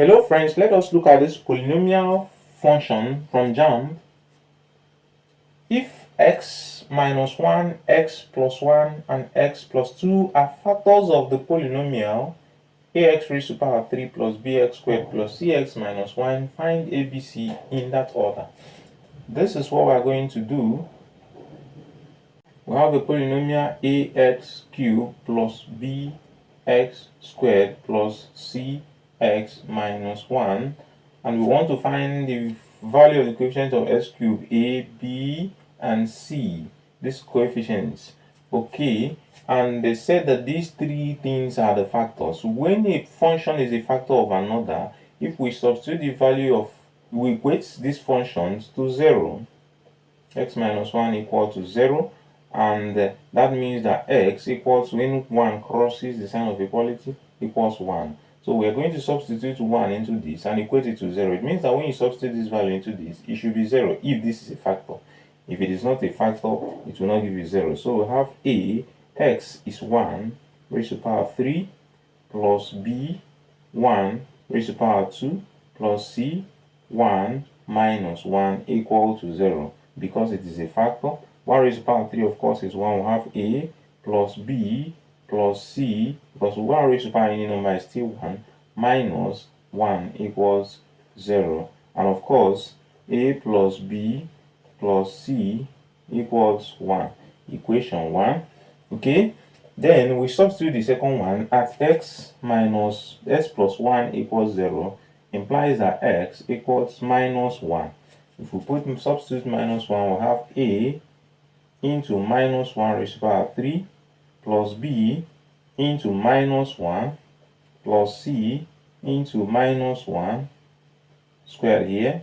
Hello friends, let us look at this polynomial function from Jamb. If x minus 1, x plus 1, and x plus 2 are factors of the polynomial ax raised to power 3 plus bx squared plus cx minus 1, find abc in that order. This is what we are going to do. We have the polynomial ax cubed plus bx squared plus cx minus 1, and we want to find the value of the coefficient of x cubed, a, b, and c, these coefficients. Okay, and they said that these three things are the factors. When a function is a factor of another, if we substitute the value of, we equate these functions to 0, x minus 1 equal to 0, and that means that x equals, when 1 crosses the sign of equality, equals 1. So we are going to substitute 1 into this and equate it to 0. It means that when you substitute this value into this, it should be 0 if this is a factor. If it is not a factor, it will not give you 0. So we have a, x is 1 raised to power 3 plus b, 1 raised to power 2 plus c, 1 minus 1 equal to 0. Because it is a factor, 1 raised to power 3 of course is 1. We have a plus b plus c, because 1 raised to power any number is still 1, minus 1 equals 0. And of course, a plus b plus c equals 1. Equation 1. Okay, then we substitute the second one at x minus x plus 1 equals 0, implies that x equals minus 1. If we substitute minus 1, we'll have a into minus 1 raised to power 3 plus b into minus 1 plus c into minus 1 squared here,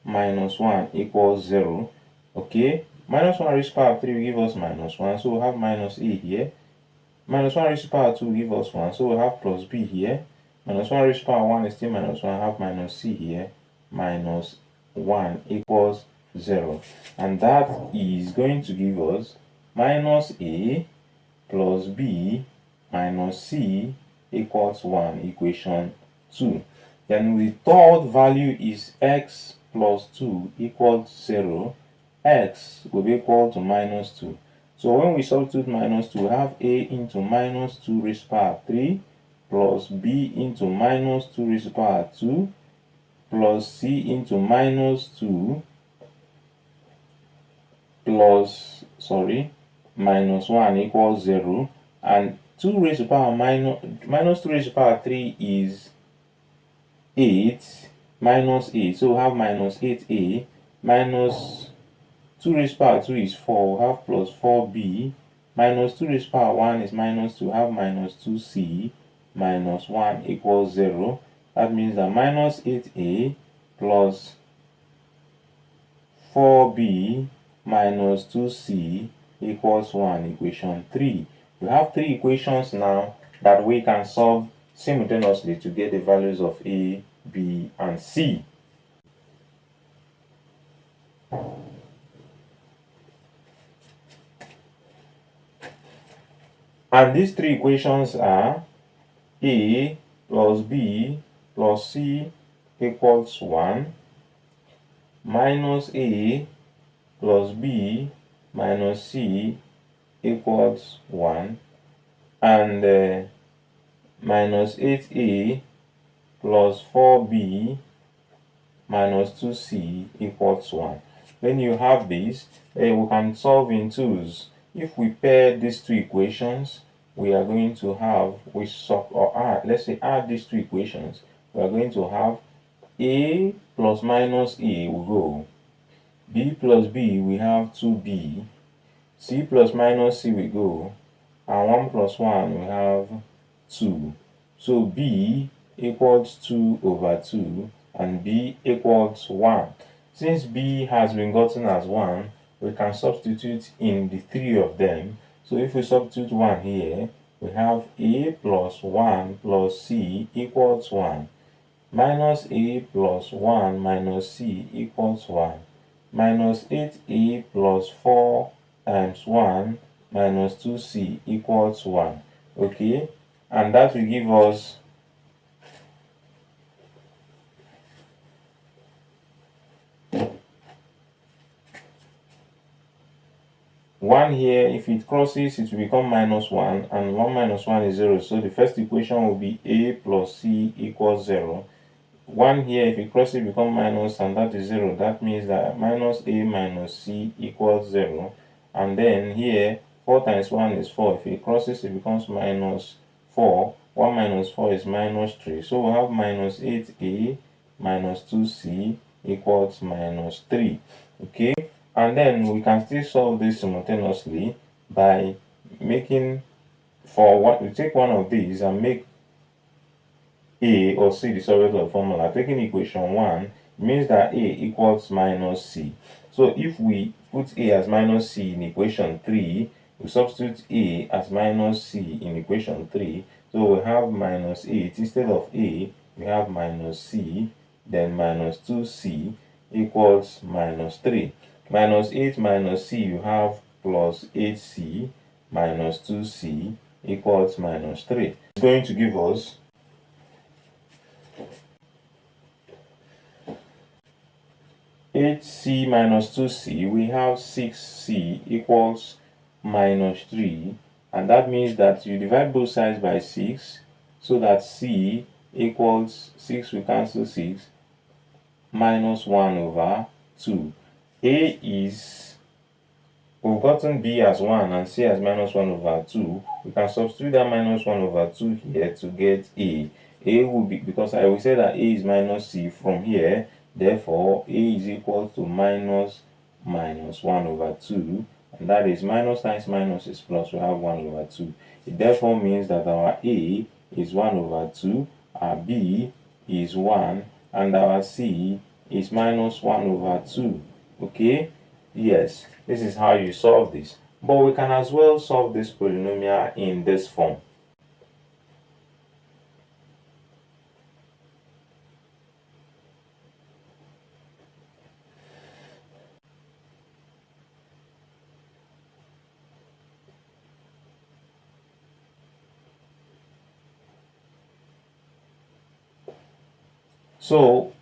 minus 1 equals 0. Okay, minus 1 raised to power 3 will give us minus 1, so we'll have minus a here. Minus 1 raised to power 2 will give us 1, so we'll have plus b here. Minus 1 raised to power 1 is still minus 1, have minus c here, minus 1 equals 0. And that is going to give us minus a plus b minus c equals 1, equation 2. Then the third value is x plus 2 equals 0. X will be equal to minus 2. So when we substitute minus 2, we have a into minus 2 raised to power 3 plus b into minus 2 raised to power 2 plus c into minus 2 plus, minus 1 equals 0. And 2 raised to power minus 2 raised to power 3 is 8 minus 8. So we have minus 8a minus 2 raised to power 2 is 4. We have plus 4b minus 2 raised to power 1 is minus 2. We have minus 2c minus 1 equals 0. That means that minus 8a plus 4b minus 2c equals 1, equation 3. We have 3 equations now that we can solve simultaneously to get the values of a, b, and c. And these 3 equations are a plus b plus c equals 1, minus a plus b minus c equals 1, and minus 8a plus 4b minus 2c equals 1. When you have this, we can solve in twos. If we pair these 2 equations, we are going to have, let's say add these 2 equations, we are going to have a plus minus a will go, b plus b we have 2b, c plus minus c will go, and 1 plus 1 we have 2. So b equals 2 over 2 and b equals 1. Since b has been gotten as 1, we can substitute in the 3 of them. So if we substitute 1 here, we have a plus 1 plus c equals 1, minus a plus 1 minus c equals 1, minus 8a plus 4 times 1 minus 2c equals 1. Okay, and that will give us 1 here, if it crosses, it will become -1, and 1 minus 1 is 0. So the first equation will be a plus c equals 0. 1 here, if it crosses, it becomes minus, and that is 0. That means that minus a minus c equals 0. And then here, 4 times 1 is 4. If it crosses, it becomes minus 4. 1 minus 4 is minus 3. So we have minus 8a minus 2c equals minus 3. Okay? And then we can still solve this simultaneously by making, we take one of these and make a or c the surrogate of the formula. Taking equation 1 means that a equals minus c. So if we put a as minus c in equation 3, we substitute a as minus c in equation 3. So we have minus 8. Instead of a, we have minus c, then minus 2c equals minus 3. Minus 8 minus c, you have plus 8c minus 2c equals minus 3. It's going to give us 8c minus 2c, we have 6c equals minus 3, and that means that you divide both sides by 6, so that c equals 6, we cancel 6, minus 1 over 2. A is, we've gotten b as 1 and c as minus 1 over 2. We can substitute that minus 1 over 2 here to get a. A will be, because I will say that a is minus c from here, therefore a is equal to minus 1 over 2, and that is minus times minus is plus, we have 1 over 2. It therefore means that our a is 1 over 2, our b is 1, and our c is minus 1 over 2. Okay? Yes, this is how you solve this. But we can as well solve this polynomial in this form. So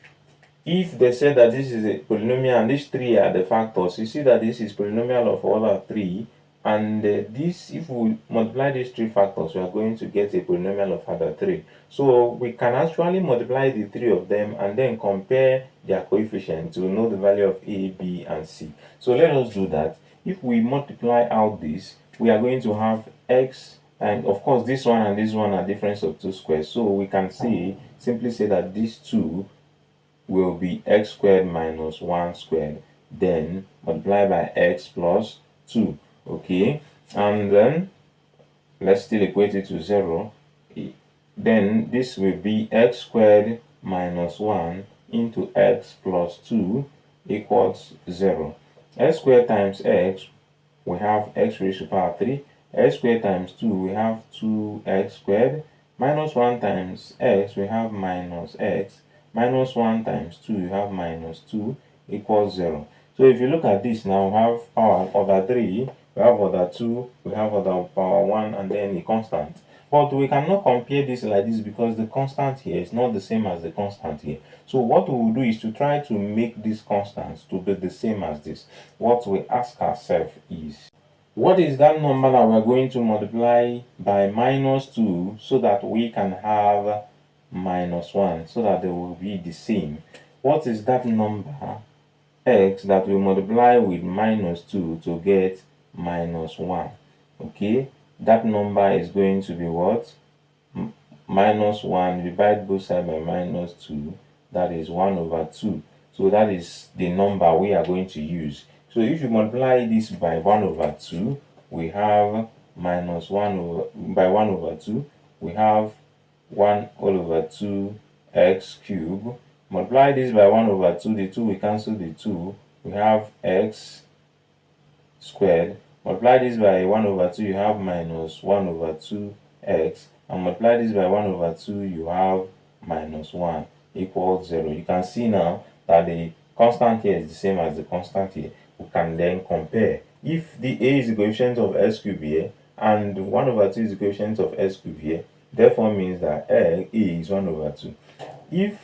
if they say that this is a polynomial and these 3 are the factors, you see that this is polynomial of order 3, and this, if we multiply these 3 factors, we are going to get a polynomial of order 3. So we can actually multiply the 3 of them and then compare their coefficients to know the value of a, b, and c. So let us do that. If we multiply out this, we are going to have x, and of course this one and this one are difference of 2 squares. So we can simply say that these 2 will be x squared minus 1 squared, then multiply by x plus 2. Okay, and then let's still equate it to 0. Then this will be x squared minus 1 into x plus 2 equals 0. X squared times x, we have x raised to power 3. X squared times 2, we have 2x squared. Minus 1 times x, we have minus x. Minus 1 times 2, you have minus 2 equals 0. So if you look at this now, we have power order 3, we have order 2, we have order power 1, and then a constant. But we cannot compare this like this because the constant here is not the same as the constant here. So what we will do is to try to make these constants to be the same as this. What we ask ourselves is, what is that number that we're going to multiply by minus 2 so that we can have minus 1, so that they will be the same? What is that number x that we multiply with minus 2 to get minus 1? Okay, that number is going to be what? Minus 1, divide both sides by minus 2, that is 1 over 2. So that is the number we are going to use. So if you multiply this by 1 over 2, we have minus 1 over, by 1 over 2, we have 1 all over 2 x cubed. Multiply this by 1 over 2, the 2 we cancel the 2, we have x squared. Multiply this by 1 over 2, you have minus 1 over 2x, and multiply this by 1 over 2, you have minus 1 equals 0. You can see now that the constant here is the same as the constant here. We can then compare. If the a is the coefficient of x cubed here, and 1 over 2 is the coefficient of x cubed here, therefore means that a is 1 over 2. If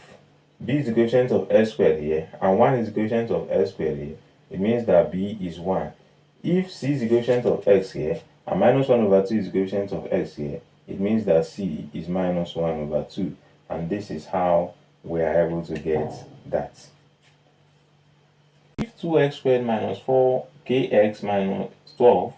b is the coefficient of x squared here, and 1 is the coefficient of x squared here, it means that b is 1. if c is the coefficient of x here and minus 1 over 2 is the coefficient of x here, it means that c is minus 1 over 2. And this is how we are able to get that. If 2x squared minus 4kx minus 12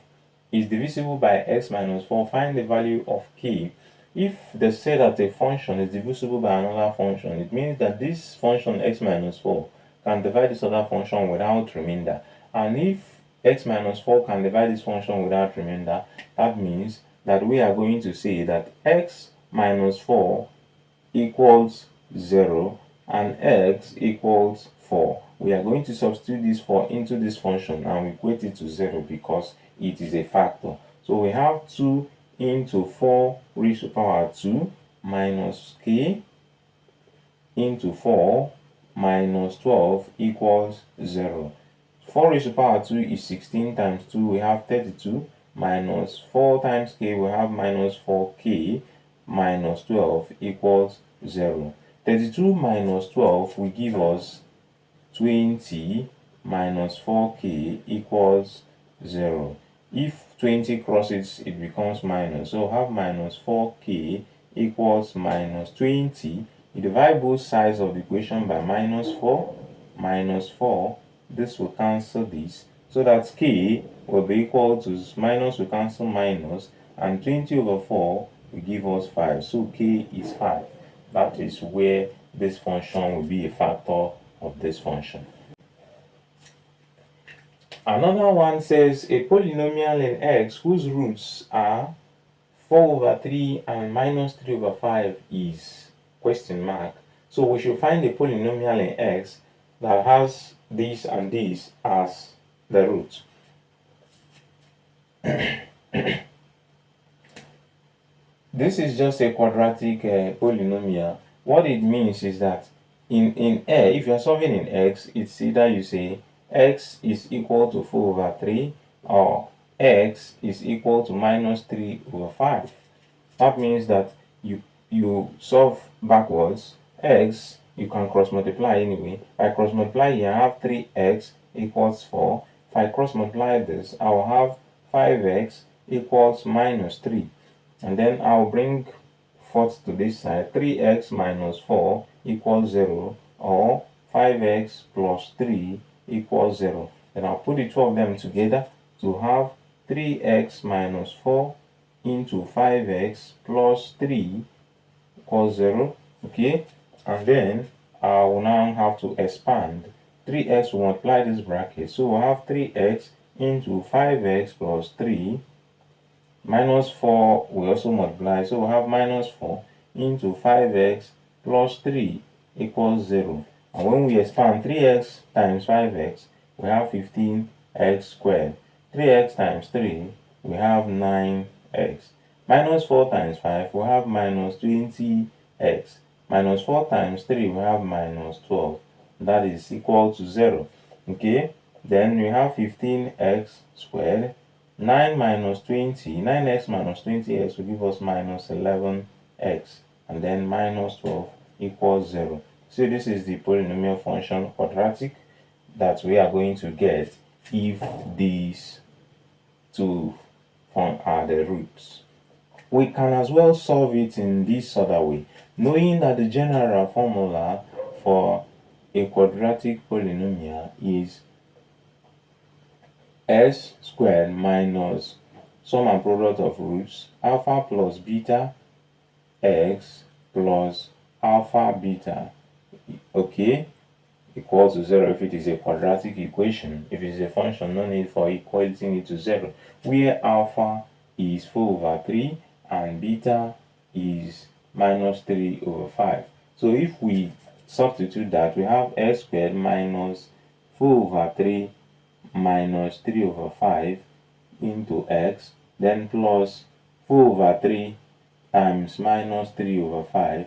is divisible by x minus 4, find the value of k. If they say that a function is divisible by another function, it means that this function x minus 4 can divide this other function without remainder. And if x minus 4 can divide this function without remainder, that means that we are going to say that x minus 4 equals 0 and x equals 4. We are going to substitute this 4 into this function and we equate it to 0 because it is a factor. So we have 2 into 4 raised to power 2 minus k into 4 minus 12 equals 0. 4 raised to power 2 is 16 times 2, we have 32, minus 4 times k, we have minus 4k, minus 12 equals 0. 32 minus 12 will give us 20 minus 4k equals 0. If 20 crosses, it becomes minus. So have minus 4k equals minus 20. You divide both sides of the equation by minus 4. Minus 4. This will cancel this. So that k will be equal to minus will cancel minus. And 20 over 4 will give us 5. So k is 5. That is where this function will be a factor of this function. Another one says a polynomial in x whose roots are 4 over 3 and minus 3 over 5 is question mark. So we should find a polynomial in x that has this and this as the root. This is just a quadratic polynomial. What it means is that in A, if you are solving in x, it's either you say x is equal to 4 over 3 or x is equal to minus 3 over 5. That means that you solve backwards. X, you can cross multiply anyway. If I cross multiply here, I have 3x equals 4. If I cross multiply this, I will have 5x equals minus 3. And then I'll bring 4 to this side. 3x minus 4 equals 0, or 5x plus 3 equals 0. Then I'll put the two of them together to have 3x minus 4 into 5x plus 3 equals 0. Okay, and then I will now have to expand. 3x will multiply this bracket, so we'll have 3x into 5x plus 3 minus 4 will also multiply, so we'll have minus 4 into 5x plus 3 equals 0. And when we expand 3x times 5x, we have 15x squared. 3x times 3, we have 9x. Minus 4 times 5, we have minus 20x. Minus 4 times 3, we have minus 12. That is equal to 0. Okay, then we have 15x squared. 9 minus 20, 9x minus 20x will give us minus 11x. And then minus 12 equals 0. So this is the polynomial function quadratic that we are going to get if these two are the roots. We can as well solve it in this other way, knowing that the general formula for a quadratic polynomial is s squared minus sum and product of roots alpha plus beta x plus alpha beta, okay, equals to 0 if it is a quadratic equation. If it is a function, no need for equating it to 0, where alpha is 4 over 3 and beta is minus 3 over 5. So if we substitute that, we have s squared minus 4 over 3 minus 3 over 5 into x, then plus 4 over 3 times minus 3 over 5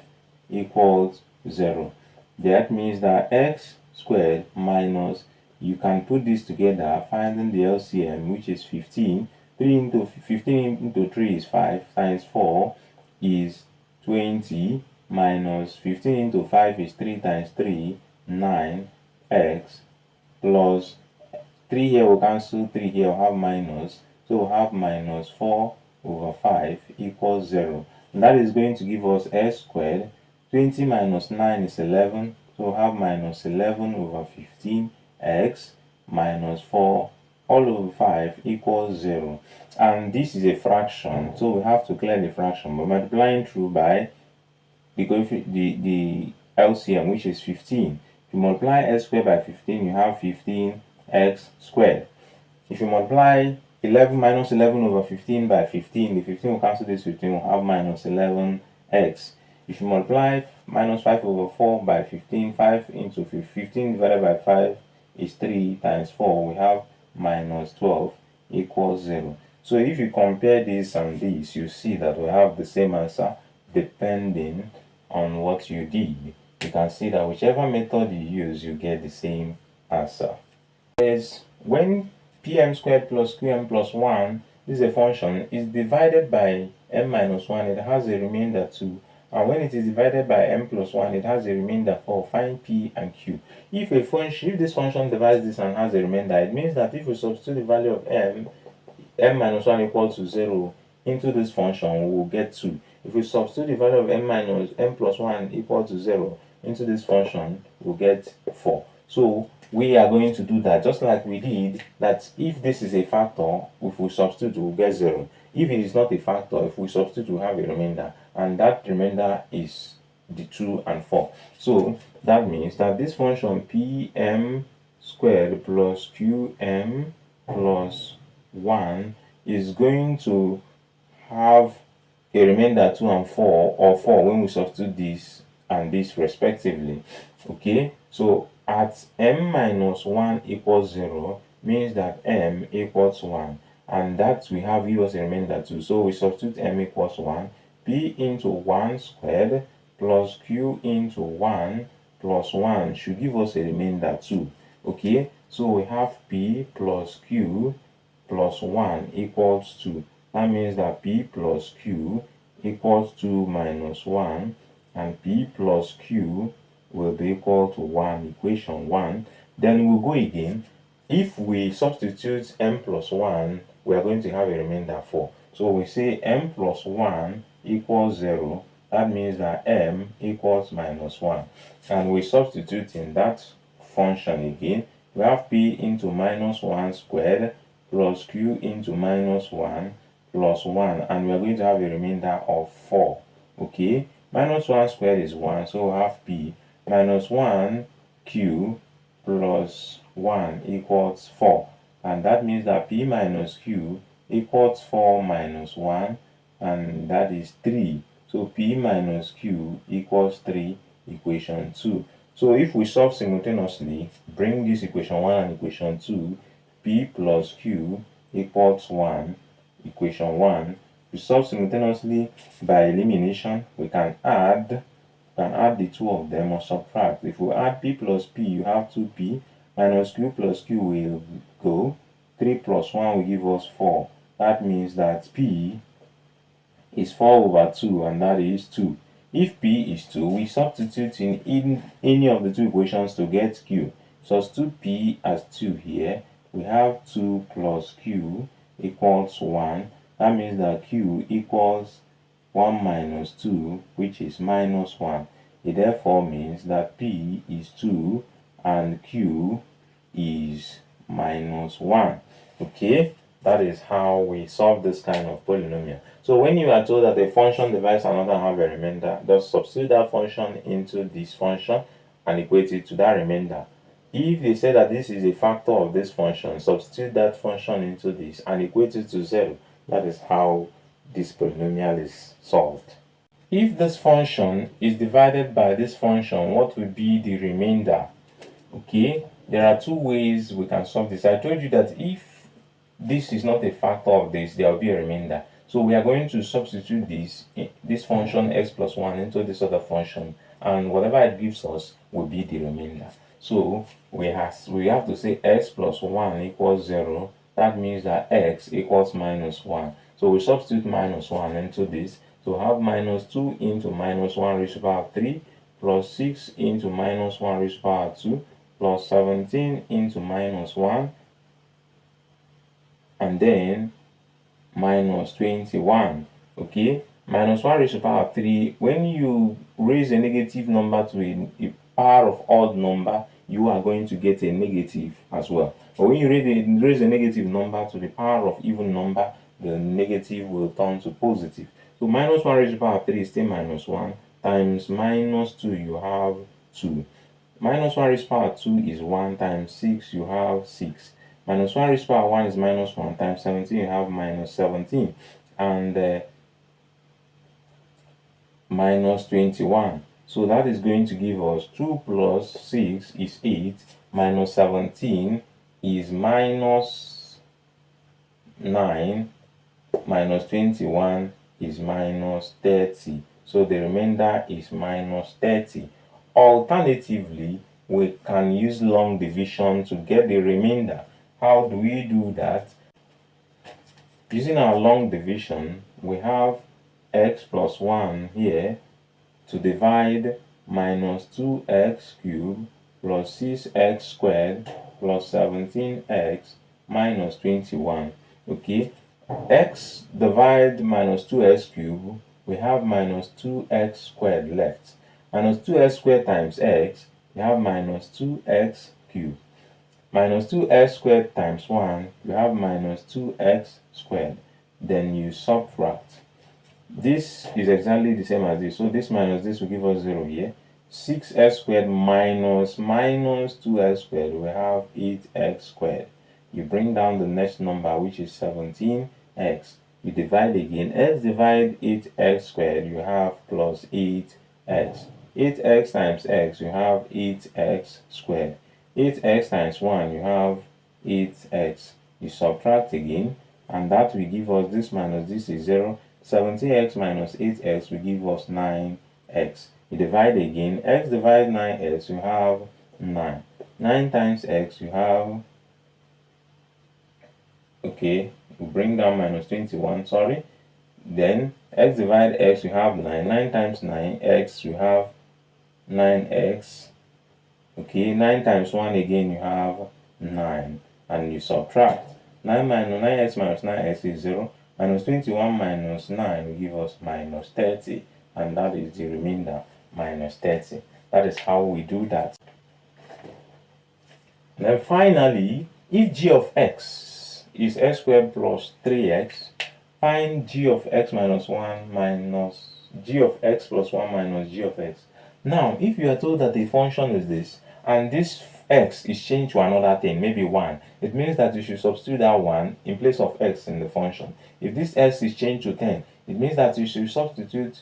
equals 0. That means that x squared minus, you can put this together, finding the LCM, which is 15. 15 into 3 is 5, times 4 is 20, minus 15 into 5 is 3 times 3, 9x, plus 3 here will cancel, 3 here will have minus. So we'll have minus 4 over 5 equals 0. And that is going to give us x squared. 20 minus 9 is 11. So we'll have minus 11 over 15x minus 4 all over 5 equals 0. And this is a fraction, so we have to clear the fraction by multiplying through by the LCM, which is 15. If you multiply x squared by 15, you have 15x squared. If you multiply 11 minus 11 over 15 by 15, the 15 will cancel this 15, will have minus 11x. If you multiply minus 5 over 4 by 15, 5 into 15 divided by 5 is 3 times 4, we have minus 12 equals 0. So if you compare this and this, you see that we have the same answer depending on what you did. You can see that whichever method you use, you get the same answer. Is when pm squared plus qm plus 1, this is a function, is divided by m minus 1, it has a remainder 2. And when it is divided by m plus 1, it has a remainder 4. Find p and q. If this function divides this and has a remainder, it means that if we substitute the value of m minus 1 equals to 0 into this function, we will get 2. If we substitute the value of m plus 1 equal to 0 into this function, we'll get 4. So we are going to do that just like we did that. If this is a factor, if we substitute, we'll get 0. If it is not a factor, if we substitute, we'll have a remainder, and that remainder is the 2 and 4. So that means that this function pm squared plus qm plus 1 is going to have a remainder 2 and 4, or 4 when we substitute this and this respectively. Okay, so at m minus 1 equals 0 means that m equals 1, and that we have give us a remainder 2. So we substitute m equals 1, p into 1 squared plus q into 1 plus 1 should give us a remainder 2. Okay, so we have p plus q plus 1 equals 2. That means that p plus q equals 2 minus 1, and p plus q will be equal to 1, equation 1. Then we'll go again. If we substitute m plus 1, we are going to have a remainder 4. So we say m plus 1 equals 0. That means that m equals minus 1. And we substitute in that function again. We have p into minus 1 squared plus q into minus 1 plus 1, and we are going to have a remainder of 4. Okay, minus 1 squared is 1, so we'll have p minus 1 q plus 1 equals 4, and that means that p minus q equals 4 minus 1, and that is 3. So p minus q equals 3, equation 2. So if we solve simultaneously, bring this equation 1 and equation 2, p plus q equals 1, equation 1. We solve simultaneously by elimination. We can add the two of them or subtract. If we add p plus p, you have 2p minus q plus q will go. 3 plus 1 will give us 4. That means that p is 4 over 2, and that is 2. If p is 2, we substitute in any of the two equations to get q. Substitute p as 2 here. We have 2 plus q equals 1. That means that q equals 1 minus 2, which is minus 1. It therefore means that p is 2 and q is minus 1. Okay, that is how we solve this kind of polynomial. So when you are told that a function divides another and have a remainder, just substitute that function into this function and equate it to that remainder. If they say that this is a factor of this function, substitute that function into this and equate it to 0. That is how this polynomial is solved. If this function is divided by this function, what will be the remainder? Okay, there are two ways we can solve this. I told you that if this is not a factor of this, there will be a remainder. So we are going to substitute this function x plus 1 into this other function, and whatever it gives us will be the remainder. So we have to say x plus 1 equals 0. That means that x equals minus 1. So we substitute minus 1 into this. So we have minus 2 into minus 1 raised to the power 3 plus 6 into minus 1 raised to the power 2 plus 17 into minus 1 and then minus 21. Okay, minus 1 raised to the power of 3. When you raise a negative number to a power of odd number, you are going to get a negative as well. But when you raise a negative number to the power of even number, the negative will turn to positive. So minus 1 raised to the power of 3 is still minus 1 times minus 2, you have 2. Minus 1 raised to the power of 2 is 1 times 6, you have 6. Minus 1 raised to the power of 1 is minus 1 times 17, you have minus 17. And minus 21. So that is going to give us 2 plus 6 is 8, minus 17 is minus 9, minus 21 is minus 30. So the remainder is minus 30. Alternatively, we can use long division to get the remainder. How do we do that? Using our long division, we have x plus 1 here to divide minus 2x cubed plus 6x squared plus 17x minus 21. Okay, x divide minus 2x cubed, we have minus 2x squared left. Minus 2x squared times x, you have minus 2x cubed. Minus 2x squared times 1, you have minus 2x squared. Then you subtract. This is exactly the same as this. So this minus this will give us 0 here. 6x squared minus 2x squared, we have 8x squared. You bring down the next number, which is 17x. You divide again. X divide 8x squared, you have plus 8x. 8x times x, you have 8x squared. 8x times 1, you have 8x. You subtract again, and that will give us this minus this is 0. 17x minus 8x will give us 9x. You divide again. X divide 9x, you have 9. 9 times x, you have, okay, we bring down minus 21, sorry. Then x divide x, you have 9. 9 times 9, x, you have 9x. Okay, 9 times 1 again, you have 9. And you subtract. 9 minus 9x minus 9x is 0. Minus 21 minus 9 will give us minus 30. And that is the remainder, minus 30. That is how we do that. Then finally, if g of x is x squared plus 3x, find g of x minus 1 minus g of x plus 1 minus g of x. Now, if you are told that the function is this, and this x is changed to another thing, maybe 1, it means that you should substitute that 1 in place of x in the function. If this x is changed to 10, it means that you should substitute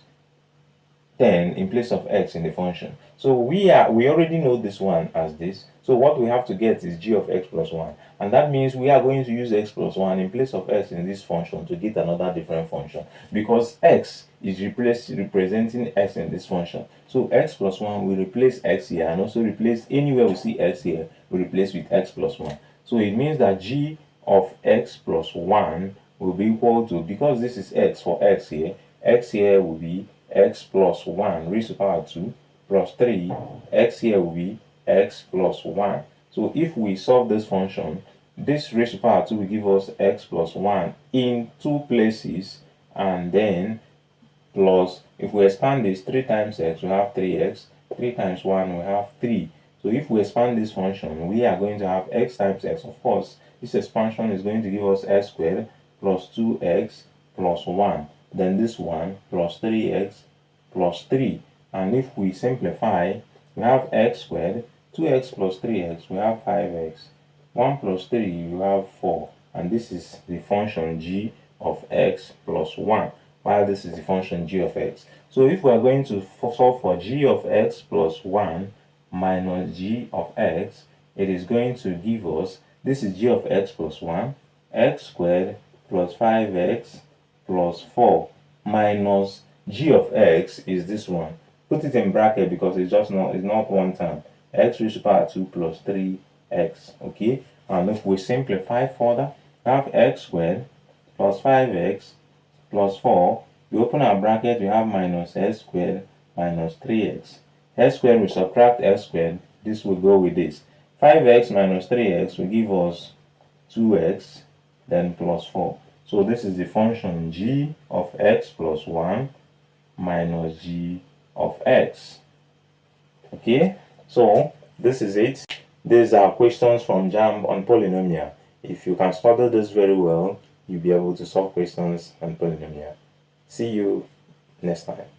10 in place of x in the function. So we already know this one as this. So what we have to get is g of x plus 1. And that means we are going to use x plus 1 in place of x in this function to get another different function. Because x is representing x in this function. So x plus 1 will replace x here, and also replace anywhere we see x here, we replace with x plus 1. So it means that g of x plus 1 will be equal to, because this is x for x here will be x plus 1 raised to the power 2 plus 3, x here will be x plus 1. So if we solve this function, this raised to the power 2 will give us x plus 1 in two places, and then plus, if we expand this, 3 times x, we have 3x, 3 times 1, we have 3. So if we expand this function, we are going to have x times x. Of course, this expansion is going to give us x squared plus 2x plus 1. Then this one plus 3x plus 3. And if we simplify, we have x squared, 2x plus 3x, we have 5x. 1 plus 3, you have 4. And this is the function g of x plus 1, while this is the function g of x. So if we are going to solve for g of x plus 1 minus g of x, it is going to give us, this is g of x plus 1, x squared plus 5x plus 4 minus g of x is this one. Put it in bracket because it's not one term. X raised to the power 2 plus 3x. Okay, and if we simplify further, we have x squared plus 5x plus 4. We open our bracket, we have minus x squared minus 3x. X squared will subtract x squared. This will go with this. 5x minus 3x will give us 2x. then plus 4. So this is the function g of x plus 1 minus g of x. Okay, so this is it. These are questions from Jamb on polynomial. If you can study this very well, you'll be able to solve questions on polynomial. See you next time.